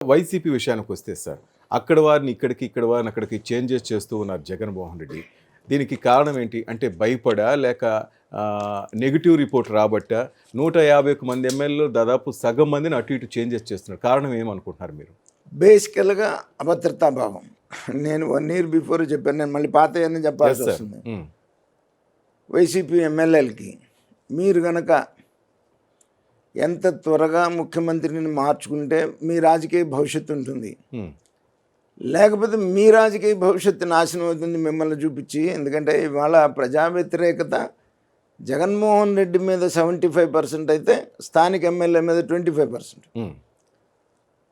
YCP విషయానికొస్తే sir, అక్కడ వారిని ఇక్కడికి, ఇక్కడ వారిని అక్కడికి చేంజెస్ చేస్తూ ఉన్నారు జగన్మోహన్ రెడ్డి. దీనికి కారణం ఏంటి? అంటే భయపడా? లేక నెగెటివ్ రిపోర్ట్ రాబట్టా? 150కు మంది ఎమ్మెల్యేలు దాదాపు సగం మందిని అటు ఇటు చేంజెస్ చేస్తున్నారు. కారణం ఏమనుకుంటున్నారు మీరు? బేసికల్గా అభద్రతా భావం. నేను 1 ఇయర్ బిఫోర్ చెప్పాను, నేను మళ్ళీ పాతయన్నీ చెప్పాల్సి వస్తుంది. వైసీపీ ఎమ్మెల్యేలకి మీరు గనక ఎంత త్వరగా ముఖ్యమంత్రిని మార్చుకుంటే మీ రాజకీయ భవిష్యత్తు ఉంటుంది, లేకపోతే మీ రాజకీయ భవిష్యత్తు నాశనం అవుతుంది మిమ్మల్ని చూపించి. ఎందుకంటే ఇవాళ ప్రజా వ్యతిరేకత జగన్మోహన్ రెడ్డి మీద 75% అయితే స్థానిక ఎమ్మెల్యే మీద 25%.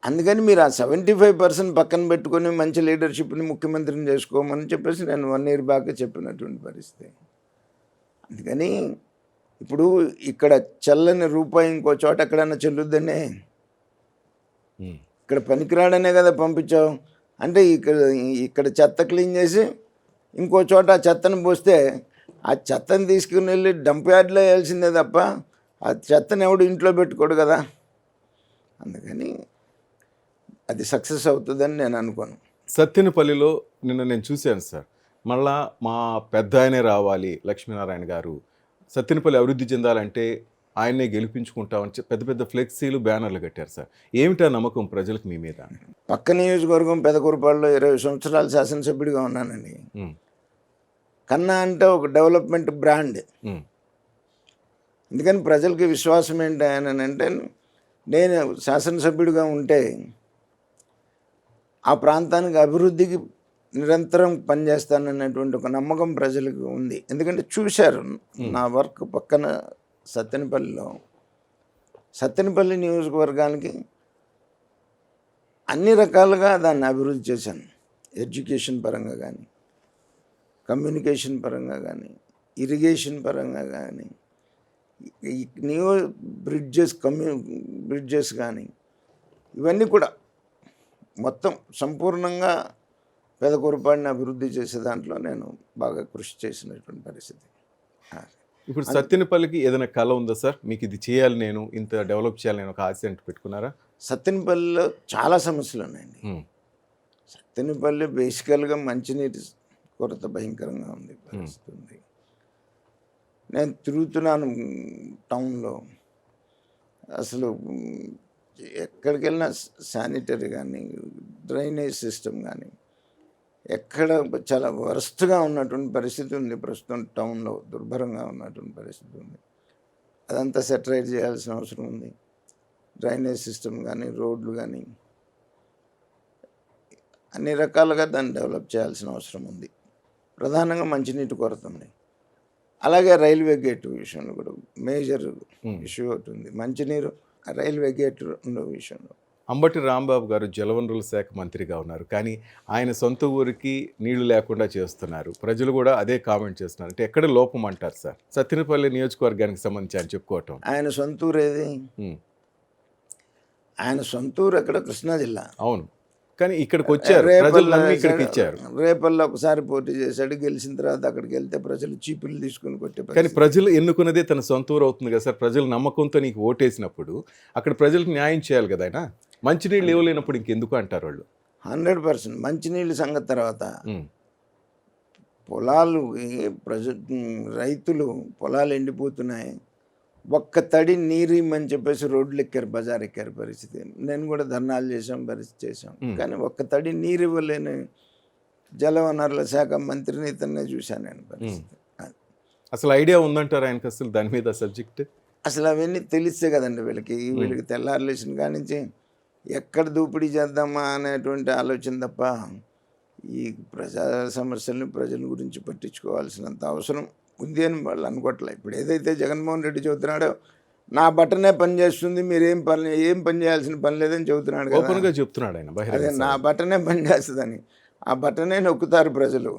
అందుకని మీరు ఆ 75% పక్కన పెట్టుకొని మంచి లీడర్షిప్ని ముఖ్యమంత్రిని చేసుకోమని చెప్పేసి నేను 1 ఇయర్ బ్యాక్ చెప్పినటువంటి పరిస్థితి. అందుకని ఇప్పుడు ఇక్కడ చెల్లని రూపాయి ఇంకో చోట ఎక్కడైనా చెల్లుద్దనే, ఇక్కడ పనికిరాడనే కదా పంపించావు. అంటే ఇక్కడ చెత్త క్లీన్ చేసి ఇంకో చోట ఆ చెత్తను పోస్తే ఆ చెత్తను తీసుకుని వెళ్ళి డంప్ యార్డ్లో వేయాల్సిందే తప్ప ఆ చెత్తను ఎవడు ఇంట్లో పెట్టుకోడు కదా. అందుకని అది సక్సెస్ అవుతుందని నేను అనుకోను. సత్తెనపల్లిలో నిన్న నేను చూశాను సార్, మళ్ళా మా పెద్ద ఆయనే రావాలి లక్ష్మీనారాయణ గారు, సత్తెనపల్లి అభివృద్ధి చెందాలంటే ఆయన్నే గెలిపించుకుంటామని పెద్ద పెద్ద ఫ్లెక్సీలు, బ్యానర్లు కట్టారు సార్. ఏమిటా నమ్మకం ప్రజలకు మీ మీద? పక్క నియోజకవర్గం పెదకూరుపాడులో 20 సంవత్సరాలు శాసనసభ్యుడిగా ఉన్నానండి. కన్నా అంటే ఒక డెవలప్మెంట్ బ్రాండ్. అందుకని ప్రజలకి విశ్వాసం ఏంటి అని అంటే, నేను శాసనసభ్యుడిగా ఉంటే ఆ ప్రాంతానికి అభివృద్ధికి నిరంతరం పనిచేస్తానన్నటువంటి ఒక నమ్మకం ప్రజలకు ఉంది. ఎందుకంటే చూశారు నా వర్క్ పక్కన సత్తెనపల్లి నియోజకవర్గానికి అన్ని రకాలుగా దాన్ని అభివృద్ధి చేశాను. ఎడ్యుకేషన్ పరంగా కానీ, కమ్యూనికేషన్ పరంగా కానీ, ఇరిగేషన్ పరంగా కానీ, బ్రిడ్జెస్ కానీ, ఇవన్నీ కూడా మొత్తం సంపూర్ణంగా పెదకూరుపాడిని అభివృద్ధి చేసే దాంట్లో నేను బాగా కృషి చేసినటువంటి పరిస్థితి. ఇప్పుడు సత్తెనపల్లికి ఏదైనా కళ ఉందా సార్? మీకు ఇది చేయాలి, నేను ఇంత డెవలప్ చేయాలి, నేను ఒక ఆశ అంటూ పెట్టుకున్నారా? సత్తెనపల్లిలో చాలా సమస్యలు ఉన్నాయండి. సత్తెనపల్లి బేసికల్గా మంచినీటి కొరత భయంకరంగా ఉంది పరిస్థితి ఉంది. నేను తిరుగుతున్నాను టౌన్లో, అసలు ఎక్కడికి వెళ్ళినా శానిటరీ కానీ, డ్రైనేజ్ సిస్టమ్ కానీ ఎక్కడ చాలా వరస్ట్గా ఉన్నటువంటి పరిస్థితి ఉంది. ప్రస్తుతం టౌన్లో దుర్భరంగా ఉన్నటువంటి పరిస్థితి ఉంది. అదంతా సెటరైట్ చేయాల్సిన అవసరం ఉంది. డ్రైనేజ్ సిస్టమ్ కానీ, రోడ్లు కానీ అన్ని రకాలుగా దాన్ని డెవలప్ చేయాల్సిన అవసరం ఉంది. ప్రధానంగా మంచినీటి కొరత ఉంది. అలాగే రైల్వే గేట్ విషయంలో కూడా మేజర్ ఇష్యూ ఒకటి ఉంది. మంచినీరు, రైల్వే గేట్ ఉన్న విషయంలో. అంబటి రాంబాబు గారు జలవనరుల శాఖ మంత్రిగా ఉన్నారు, కానీ ఆయన సొంత ఊరికి నీళ్లు లేకుండా చేస్తున్నారు. ప్రజలు కూడా అదే కామెంట్ చేస్తున్నారు. అంటే ఎక్కడ లోపం అంటారు సార్ సత్తెనపల్లి నియోజకవర్గానికి సంబంధించి అని చెప్పుకోవటం? ఆయన సొంత ఊరు ఏది? ఆయన సొంత ఊరు ఎక్కడ? కృష్ణా జిల్లా. అవును, కానీ ఇక్కడికి వచ్చారు, ప్రజలు ఇక్కడికి ఇచ్చారు. రేపల్లో ఒకసారి పోటీ చేశాడు, గెలిచిన తర్వాత అక్కడికి వెళ్తే ప్రజలు చీపులు తీసుకుని కొట్టే. కానీ ప్రజలు ఎన్నుకున్నదే తన సొంత ఊరు అవుతుంది కదా సార్. ప్రజలు నమ్మకంతో నీకు ఓటేసినప్పుడు అక్కడ ప్రజలకు న్యాయం చేయాలి కదా ఆయన. మంచినీళ్ళు ఇవ్వలేనప్పుడు ఇంకెందుకు అంటారు వాళ్ళు? 100% మంచినీళ్ళ సంగతి తర్వాత పొలాలు రైతులు పొలాలు ఎండిపోతున్నాయి, ఒక్క తడి నీరు ఇమ్మని చెప్పేసి రోడ్లు ఎక్కారు, బజార్ ఎక్కారు పరిస్థితి. నేను కూడా ధర్నాలు చేశాం. కానీ ఒక్క తడి నీరు ఇవ్వలేని జలవనరుల శాఖ మంత్రిని ఇతన్నే చూశాను నేను పరిస్థితి. అసలు ఐడియా ఉందంటారు ఆయనకు అసలు దాని మీద సబ్జెక్ట్? అసలు అవన్నీ తెలిస్తే కదండి వీళ్ళకి తెల్లారలేసిన కానించి ఎక్కడ దోపిడీ చేద్దామా అనేటువంటి ఆలోచన తప్ప ఈ ప్రజా సమస్యలను ప్రజల గురించి పట్టించుకోవాల్సినంత అవసరం ఉంది అని వాళ్ళు అనుకోవట్లే. ఇప్పుడు ఏదైతే జగన్మోహన్ రెడ్డి చెబుతున్నాడో నా బటనే పని చేస్తుంది, మీరు ఏం పని చేయాల్సిన పని లేదని చెబుతున్నాడు కదా. ఓపెన్గా చెప్తున్నాడు ఆయన. అదే నా బటనే పని చేస్తుందని, ఆ బటనే నొక్కుతారు ప్రజలు.